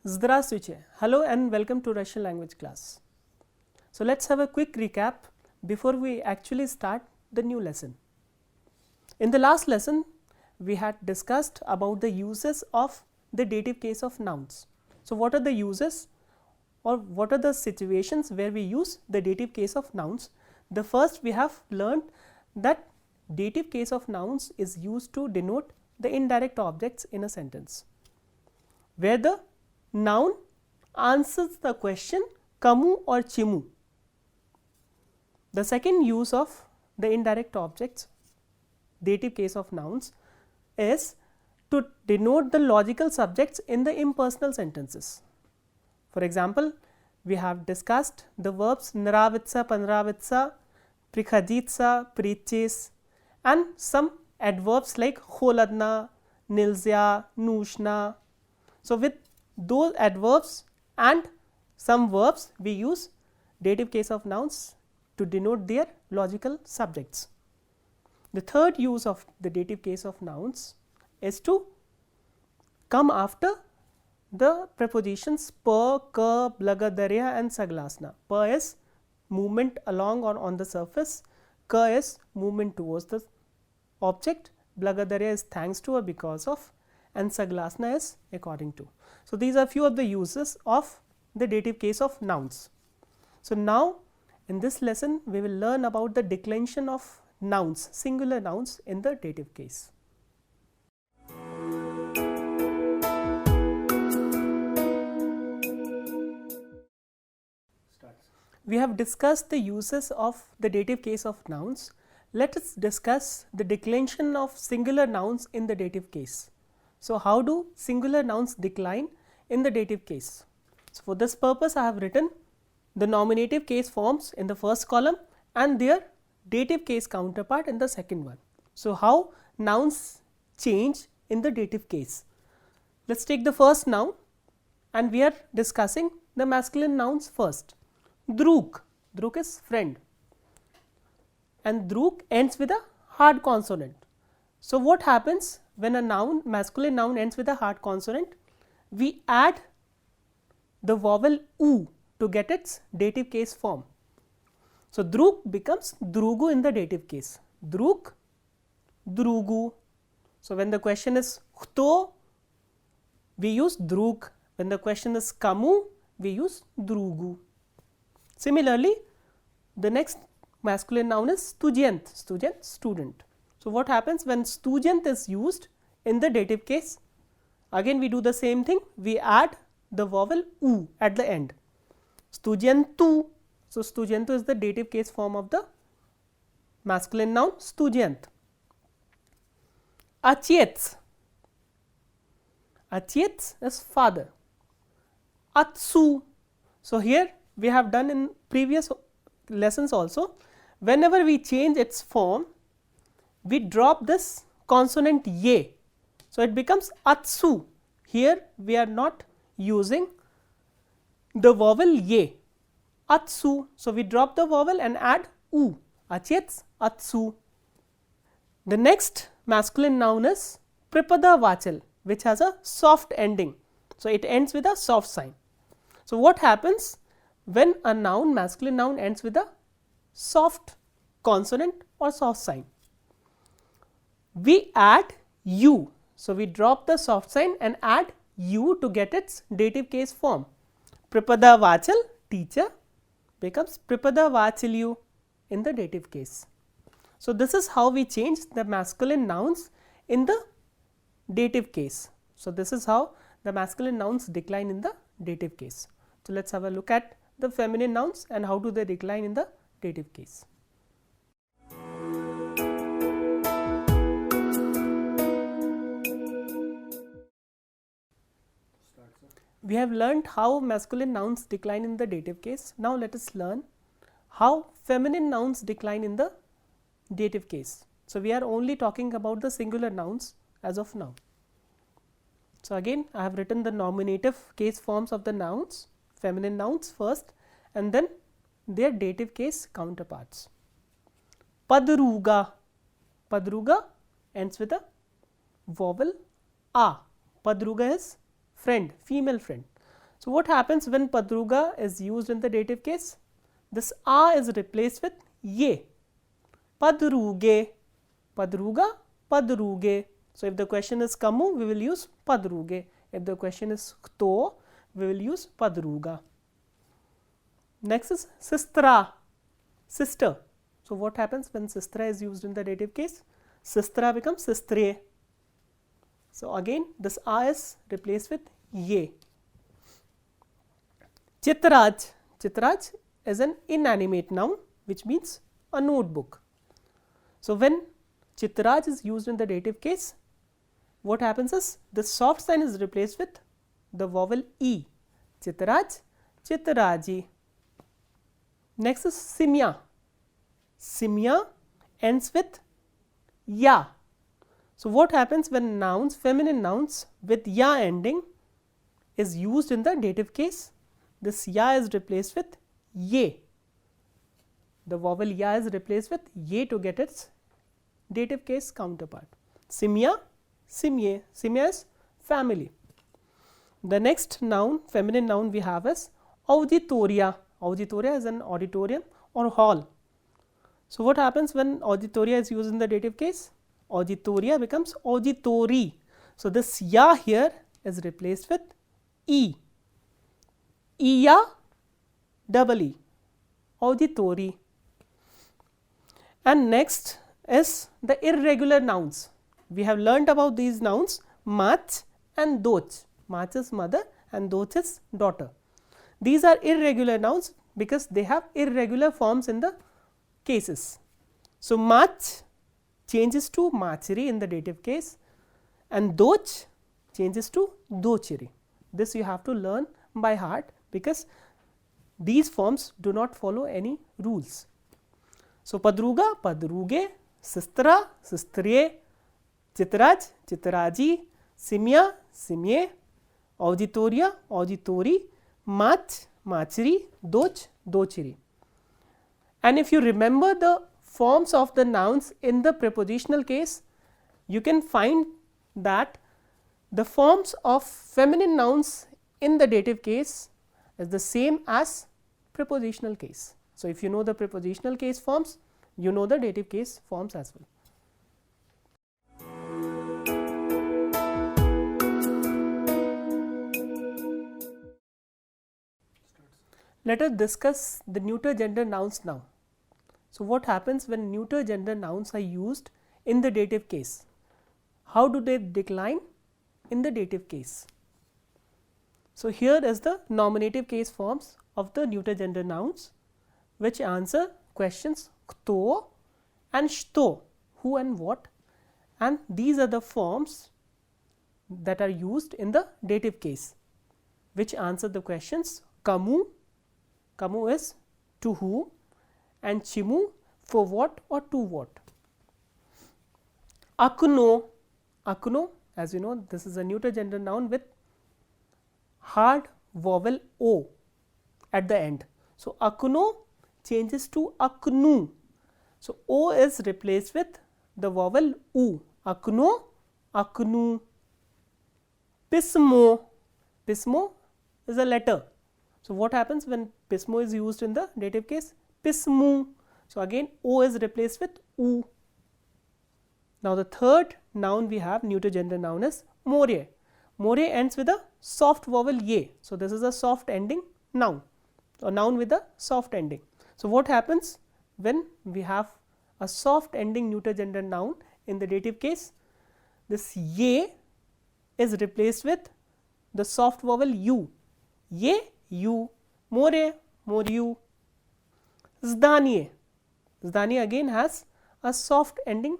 Здравствуйте. Hello and welcome to Russian language class. So let's have a quick recap before we actually start the new lesson. In the last lesson, we had discussed about the uses of the dative case of nouns. So what are the uses or what are the situations where we use the dative case of nouns? The first we have learned that dative case of nouns is used to denote the indirect objects in a sentence, where the noun answers the question kamu or chimu. The second use of the indirect objects, dative case of nouns, is to denote the logical subjects in the impersonal sentences. For example, we have discussed the verbs nravitsa, panravitsa, prikhaditsa, prichis, and some adverbs like kholadna, nilzya, nushna. So with those adverbs and some verbs, we use dative case of nouns to denote their logical subjects. The third use of the dative case of nouns is to come after the prepositions pa, ka, blaga, darya and saglasna. Pa is movement along or on the surface, ka is movement towards the object, blaga, darya is thanks to or because of, and saglasna is according to. So these are few of the uses of the dative case of nouns. So now in this lesson we will learn about the declension of nouns, singular nouns in the dative case. We have discussed the uses of the dative case of nouns. Let us discuss the declension of singular nouns in the dative case. So how do singular nouns decline in the dative case? So for this purpose I have written the nominative case forms in the first column and their dative case counterpart in the second one. So how nouns change in the dative case? Let us take the first noun and we are discussing the masculine nouns first. Druk, druk is friend, and druk ends with a hard consonant. So what happens when a noun, masculine noun ends with a hard consonant? We add the vowel u to get its dative case form. So druk becomes drugu in the dative case. Druk, drugu. So when the question is kto, we use druk. When the question is kamu, we use drugu. Similarly, the next masculine noun is student, student, student. So what happens when student is used in the dative case? Again we do the same thing, we add the vowel u at the end. Studentu. So studentu is the dative case form of the masculine noun student. Achets, achets is father. Atsu. So here we have done in previous lessons also, whenever we change its form, we drop this consonant ye. So it becomes atsu. Here we are not using the vowel ye, atsu. So we drop the vowel and add u, achets, atsu. The next masculine noun is pripada vachal, which has a soft ending. So it ends with a soft sign. So what happens when a noun, masculine noun ends with a soft consonant or soft sign? We add u. So we drop the soft sign and add u to get its dative case form. Pripada vachal, teacher, becomes pripada vachilyu in the dative case. So this is how we change the masculine nouns in the dative case. So this is how the masculine nouns decline in the dative case. So let us have a look at the feminine nouns and how do they decline in the dative case. We have learned how masculine nouns decline in the dative case. Now let us learn how feminine nouns decline in the dative case. So we are only talking about the singular nouns as of now. So again I have written the nominative case forms of the nouns, feminine nouns first, and then their dative case counterparts. Padruga, padruga ends with a vowel a. Padruga is friend, female friend. So, what happens when padruga is used in the dative case? This a is replaced with ye. Padruge, padruga, padruge. So, if the question is kamu, we will use padruge. If the question is kto, we will use padruga. Next is sistra, sister. So, what happens when sistra is used in the dative case? Sistra becomes sistre. So, again this a is replaced with ye. Chitraj, chitraj is an inanimate noun which means a notebook. So, when chitraj is used in the dative case, what happens is the soft sign is replaced with the vowel e. Chitraj, chitraji. Next is simya. Simya ends with ya. So, what happens when nouns, feminine nouns with ya ending is used in the dative case? This ya is replaced with ye. The vowel ya is replaced with ye to get its dative case counterpart. Simya, simye. Simya is family. The next noun, feminine noun we have is auditoria. Auditoria is an auditorium or hall. So, what happens when auditoria is used in the dative case? Auditoria becomes auditori. So, this ya here is replaced with e. Iya, double e, auditori. And next is the irregular nouns. We have learnt about these nouns mach and doch. Mach is mother and doch is daughter. These are irregular nouns because they have irregular forms in the cases. So, mach changes to machiri in the dative case and doch changes to dochiri. This you have to learn by heart because these forms do not follow any rules. So, padruga, padruge, sistra, sistriye, chitraj, chitraji, simya, simye, auditoria, auditori, mach, machiri, doch, dochiri. And if you remember the forms of the nouns in the prepositional case, you can find that the forms of feminine nouns in the dative case is the same as prepositional case. So, if you know the prepositional case forms, you know the dative case forms as well. Let us discuss the neuter gender nouns now. So, what happens when neuter gender nouns are used in the dative case? How do they decline in the dative case? So, here is the nominative case forms of the neuter gender nouns which answer questions kto and shto, who and what, and these are the forms that are used in the dative case which answer the questions kamu, kamu is to whom, and chimu for what or to what. Akuno, akuno, as you know, this is a neuter gender noun with hard vowel o at the end. So, akuno changes to aknu. So, o is replaced with the vowel u. Akuno, aknu. Pismo, pismo is a letter. So, what happens when pismo is used in the dative case? Pismu. So, again o is replaced with u. Now, the third noun we have neuter gender noun is more. More ends with a soft vowel ye. So, this is a soft ending noun, a noun with a soft ending. So, what happens when we have a soft ending neuter gender noun in the dative case? This ye is replaced with the soft vowel u. Ye, you. More, more you. Zdanie, zdanie again has a soft ending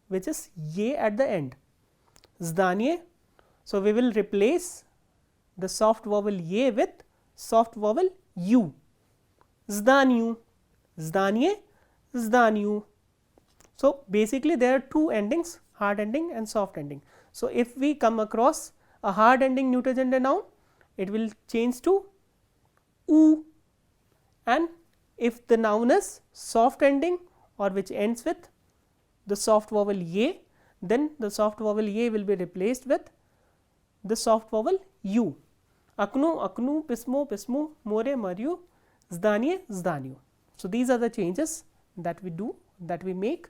which is ye at the end. Zdanie. So, we will replace the soft vowel ye with soft vowel u. Zdaniu, zdanie, zdaniu. So, basically there are two endings, hard ending and soft ending. So, if we come across a hard ending neuter gender noun, it will change to u, and if the noun is soft ending or which ends with the soft vowel ye, then the soft vowel ye will be replaced with the soft vowel u. Aknu, aknu, pismo, pismu, more, mariu, zdanie, zdaniu. So these are the changes that we do, that we make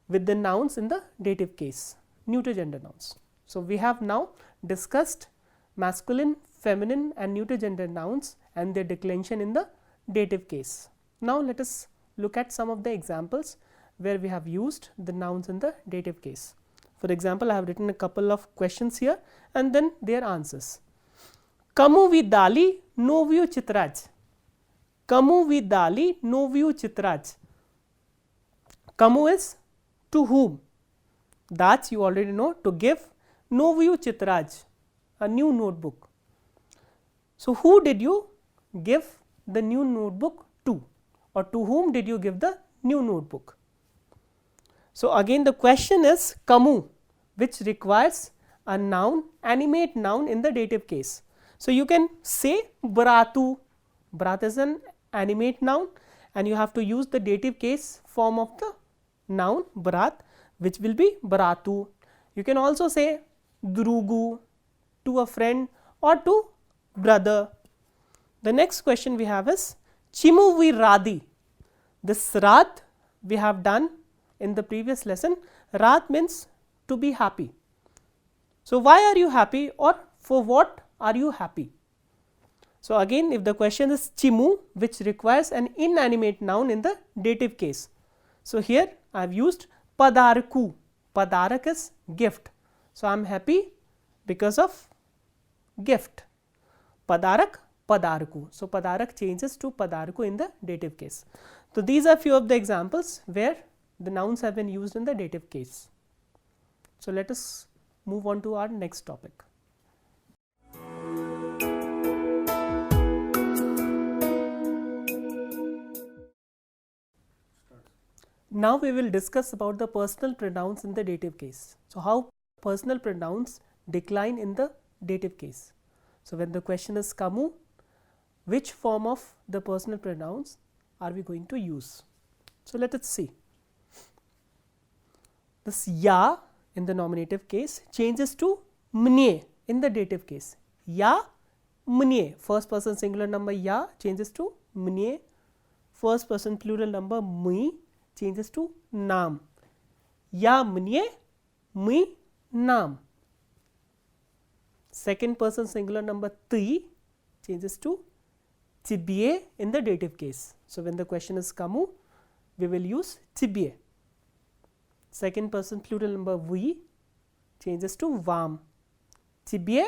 with the nouns in the dative case, neuter gender nouns. So we have now discussed masculine, feminine and neuter gender nouns and their declension in the dative case. Now let us look at some of the examples where we have used the nouns in the dative case. For example, I have written a couple of questions here and then their answers. Kamu vidali noviu chitraj. Kamu vidali noviu chitraj. Kamu is to whom? That's you already know, to give. Noviu chitraj, a new notebook. So who did you give the new notebook to, or to whom did you give the new notebook? So again the question is kamu, which requires a noun, animate noun in the dative case. So you can say bratu. Brat is an animate noun and you have to use the dative case form of the noun brat, which will be bratu. You can also say drugu, to a friend or to brother. The next question we have is chimu vi radi. This rad we have done in the previous lesson. Rad means to be happy. So why are you happy, or for what are you happy? So again, if the question is chimu, which requires an inanimate noun in the dative case. So here I have used padarku. Padarak is gift. So I am happy because of gift. Padarak, padarku. So padarak changes to padarku in the dative case. So these are few of the examples where the nouns have been used in the dative case. So let us move on to our next topic. Now we will discuss about the personal pronouns in the dative case. So how personal pronouns decline in the dative case. So when the question is kamu, which form of the personal pronouns are we going to use? So let us see. This ya in the nominative case changes to mne in the dative case. Ya, mne. First person singular number ya changes to mne. First person plural number mui changes to naam. Ya mne, mui naam. Second person singular number ti changes to tibie in the dative case. So when the question is kamu, we will use tibie. Second person plural number vi changes to vam. Tibie,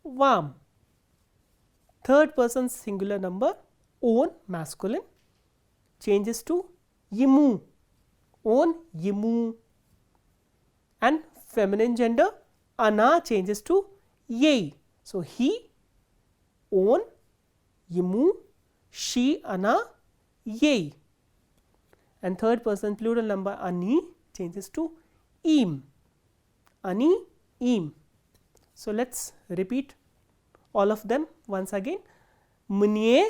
vam. Third person singular number on masculine changes to yimu. On, yimu. And feminine gender ana changes to yei. So he, on, yimu, she, ana, yei. And third person plural number ani changes to im. Ani, im. So let's repeat all of them once again. Mne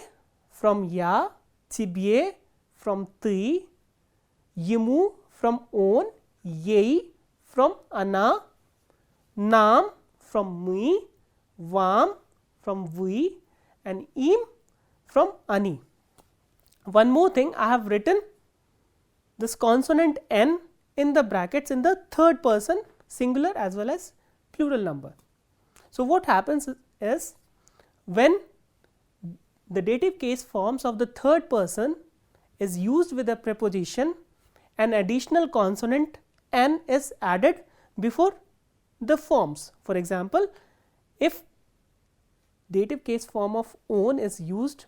from ya, tibie from ti, yimu from on, yei from ana, naam from mui, vam from vi, and im from ani. One more thing, I have written this consonant n in the brackets in the third person singular as well as plural number. So what happens is when the dative case forms of the third person is used with a preposition, an additional consonant n is added before the forms. For example, if dative case form of on is used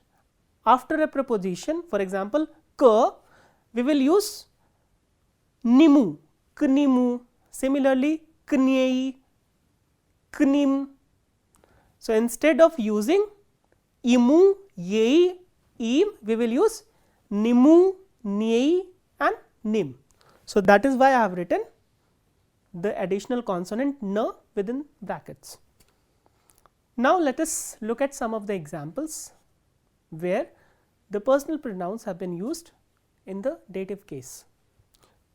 after a preposition, for example ka, we will use nimu, knimu. Similarly kniei, knim. So instead of using imu, yei, im, we will use nimu, niei and nim. So that is why I have written the additional consonant n within brackets. Now let us look at some of the examples where the personal pronouns have been used in the dative case.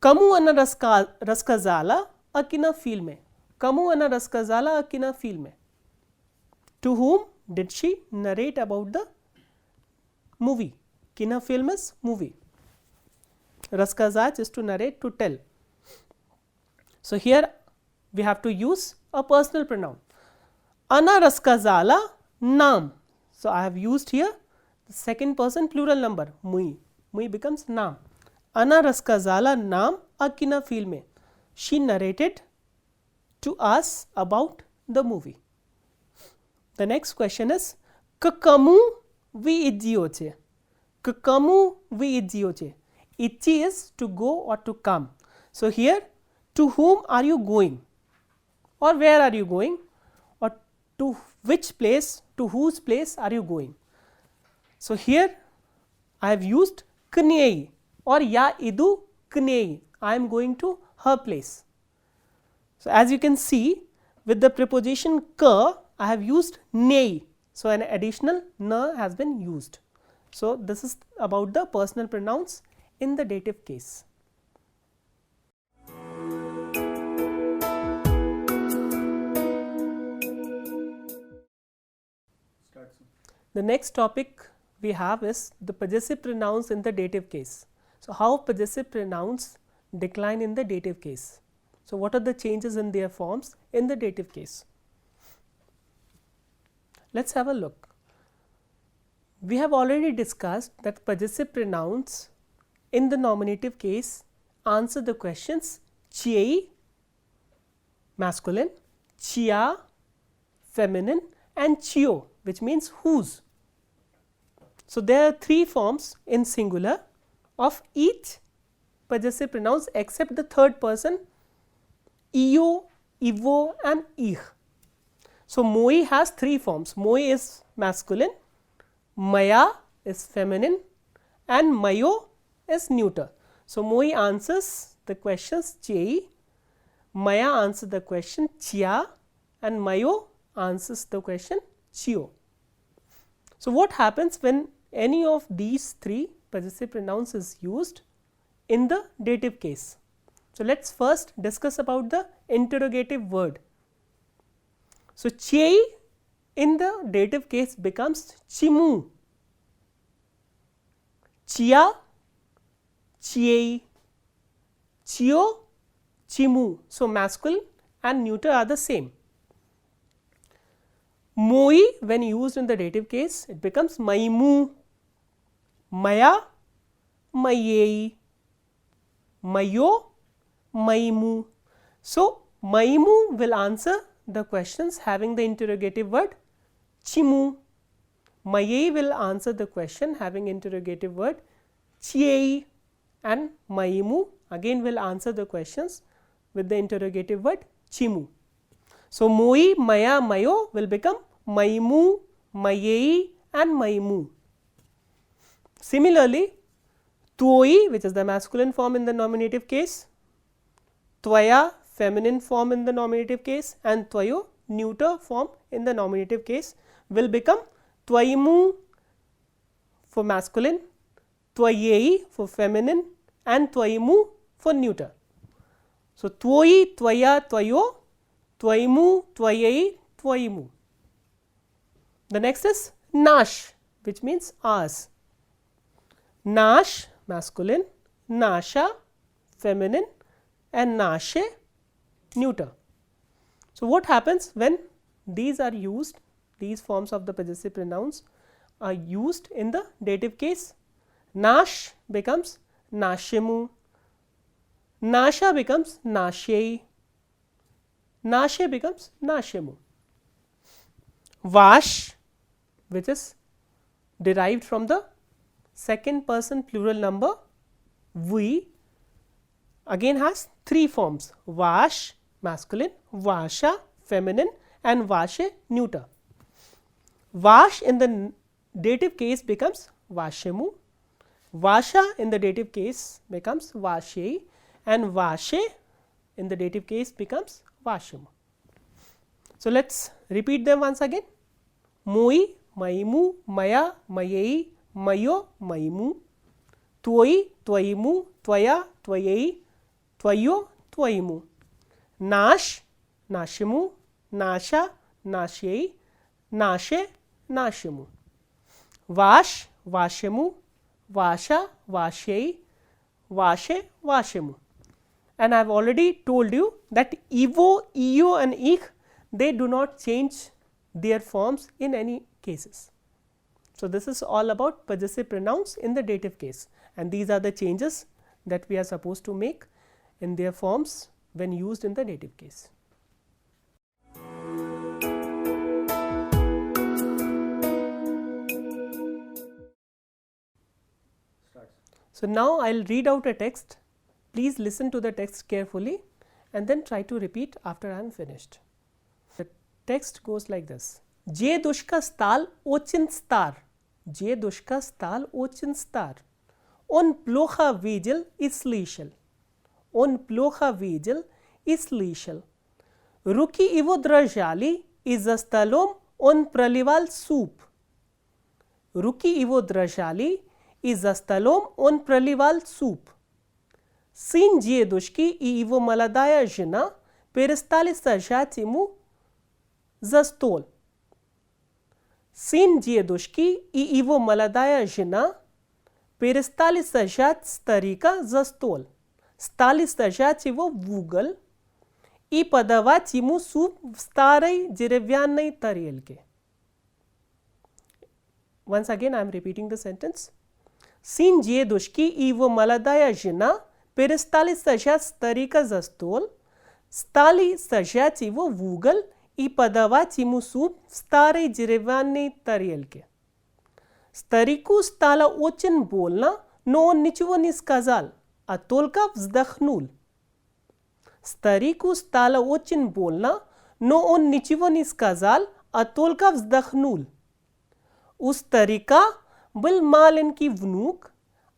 Kamu ana raskazala akina filme. Kamu ana raskazala akina filme. To whom did she narrate about the movie? Kina film is movie. Raskazaj is to narrate, to tell. So, here we have to use a personal pronoun. Ana raskazala naam. So, I have used here the second person plural number mui. Mui becomes naam. Ana raskazala naam akina filme. She narrated to us about the movie. The next question is kakamu vi idioche. Kakamu vi idioche. Ichi is to go or to come. So, here to whom are you going, or where are you going, or to which place, to whose place are you going. So, here I have used knei or ya idu knei. I am going to her place. So, as you can see, with the preposition ka, I have used nei. So, an additional na has been used. So, this is about the personal pronouns in the dative case. The next topic we have is the possessive pronouns in the dative case. So, how possessive pronouns decline in the dative case? So, what are the changes in their forms in the dative case? Let us have a look. We have already discussed that possessive pronouns in the nominative case answer the questions chei masculine, chia feminine and chio, which means whose. So, there are three forms in singular of each possessive pronouns except the third person io, ivo and ih. So, moi has three forms. Moi is masculine, maya is feminine and mayo is neuter. So, moi answers the questions chei, maya answers the question chia and mayo answers the question chio. So, what happens when any of these three possessive pronouns is used in the dative case? So, let us first discuss about the interrogative word. So, chei in the dative case becomes chimu, chia, chiei, chio, chimu. So, masculine and neuter are the same. Moi when used in the dative case, it becomes maimu, maya, mayei, mayo, maimu. So, maimu will answer the questions having the interrogative word chimu. Mayei will answer the question having interrogative word chiei, and maimu again will answer the questions with the interrogative word chimu. So, moi, maya, mayo will become maimu, mayei and maimu. Similarly, tuoi, which is the masculine form in the nominative case, tvaya, feminine form in the nominative case, and tvayo, neuter form in the nominative case, will become tvaimu for masculine, tvayei for feminine and tvaimu for neuter. So, tvoi, tvaya, tvayo, tvaimu, tvayei, tvaimu. The next is nash, which means ours. Nash masculine, nasha feminine and nashe neuter. So, what happens when these are used, these forms of the possessive pronouns are used in the dative case? Nash becomes nashemu, nasha becomes nashei, nashe becomes nashemu. Vash, which is derived from the second person plural number we, again has three forms: vash masculine, vasha feminine and vashe neuter. Vash in the dative case becomes vashemu, vasha in the dative case becomes vashei and vashe in the dative case becomes vashemu. So, let us repeat them once again: moi, maimu, maya, mayei, mayo, maimu, tvoi, tvaimu, tvaya, tvayei, tvayo, tvaimu, nash, nashemu, nasha, nashei, nashe, nashyamu. Vash, vashamu, vasha, vashyai, vashe, vashamu. And I have already told you that evo, eo and ich, they do not change their forms in any cases. So, this is all about possessive pronouns in the dative case, and these are the changes that we are supposed to make in their forms when used in the dative case. So, now I will read out a text. Please listen to the text carefully and then try to repeat after I am finished. The text goes like this. Je dushka stal ochin star. Je dushka stal ochin star. On plocha vigil is lichel. On plocha vigil is lichel. Ruki ivo drajali is a stalom on pralival soup. Ruki ivo drajali is a stalom on pralival soup. Sin diedushki I ivo maladaya žena perestali sažati mu za stol. Sin diedushki I ivo maladaya žena perestali sažati starika za stol. Stali sažati vo v ugal I podavati mu sup v starej dеревянной тарелке. Once again I am repeating the sentence. Sin diedushki I ivo maladaya žena перестали сажать старика за стол, стали сажать его в угол и подавать ему суп в старой деревянной тарелке. Старику стало очень больно, но он ничего не сказал, а только вздохнул. Старику стало очень больно, но он ничего не сказал, а только вздохнул. У старика был маленький внук.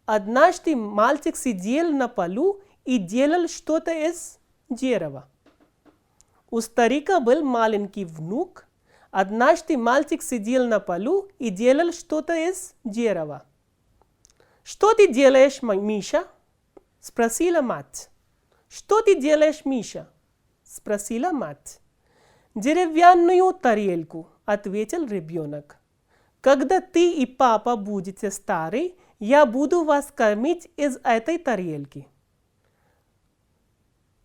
Однажды мальчик сидел на полу и делал что-то из дерева. У старика был маленький внук. Однажды мальчик сидел на полу и делал что-то из дерева. «Что ты делаешь, Миша?» – спросила мать. «Что ты делаешь, Миша?» – спросила мать. «Деревянную тарелку», – ответил ребенок. «Когда ты и папа будете стары, я буду вас кормить из этой тарелки».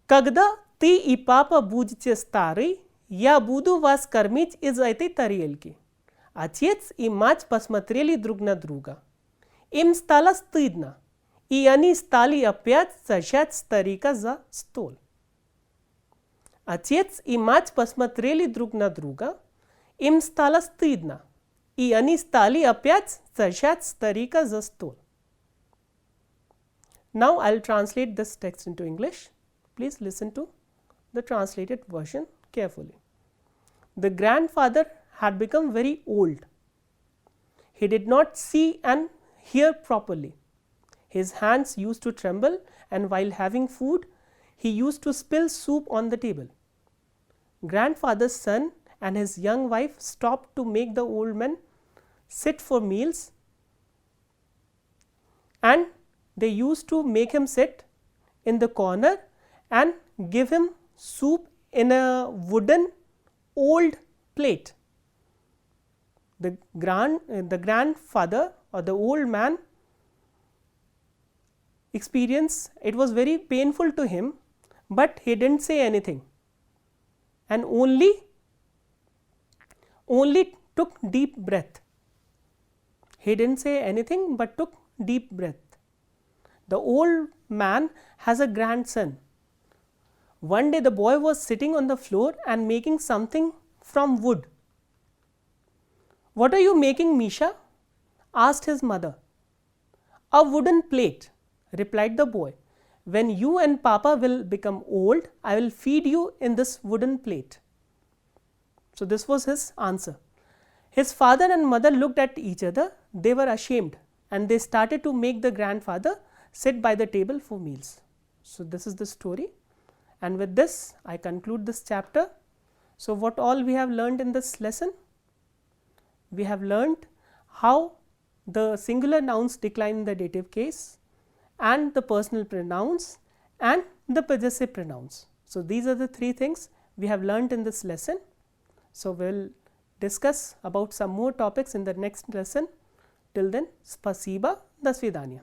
Когда ты и папа будете стары, я буду вас кормить из этой тарелки. Отец и мать посмотрели друг на друга. Им стало стыдно, и они стали опять сажать старика за стол. Отец и мать посмотрели друг на друга. Им стало стыдно, и они стали опять сажать старика за стол. Now I will translate this text into English. Please listen to the translated version carefully. The grandfather had become very old. He did not see and hear properly. His hands used to tremble, and while having food, he used to spill soup on the table. Grandfather's son and his young wife stopped to make the old man sit for meals, and they used to make him sit in the corner and give him soup in a wooden old plate. The grandfather or the old man experience, it was very painful to him, but he didn't say anything and only took deep breath. He didn't say anything but took deep breath. The old man has a grandson. One day the boy was sitting on the floor and making something from wood. "What are you making, Misha?" asked his mother. "A wooden plate," replied the boy. "When you and Papa will become old, I will feed you in this wooden plate." So this was his answer. His father and mother looked at each other. They were ashamed, and they started to make the grandfather sit by the table for meals. So this is the story, and with this I conclude this chapter. So what all we have learned in this lesson? We have learned how the singular nouns decline in the dative case, and the personal pronouns, and the possessive pronouns. So these are the three things we have learned in this lesson. So we will discuss about some more topics in the next lesson. Till then, spasiba, do svidaniya.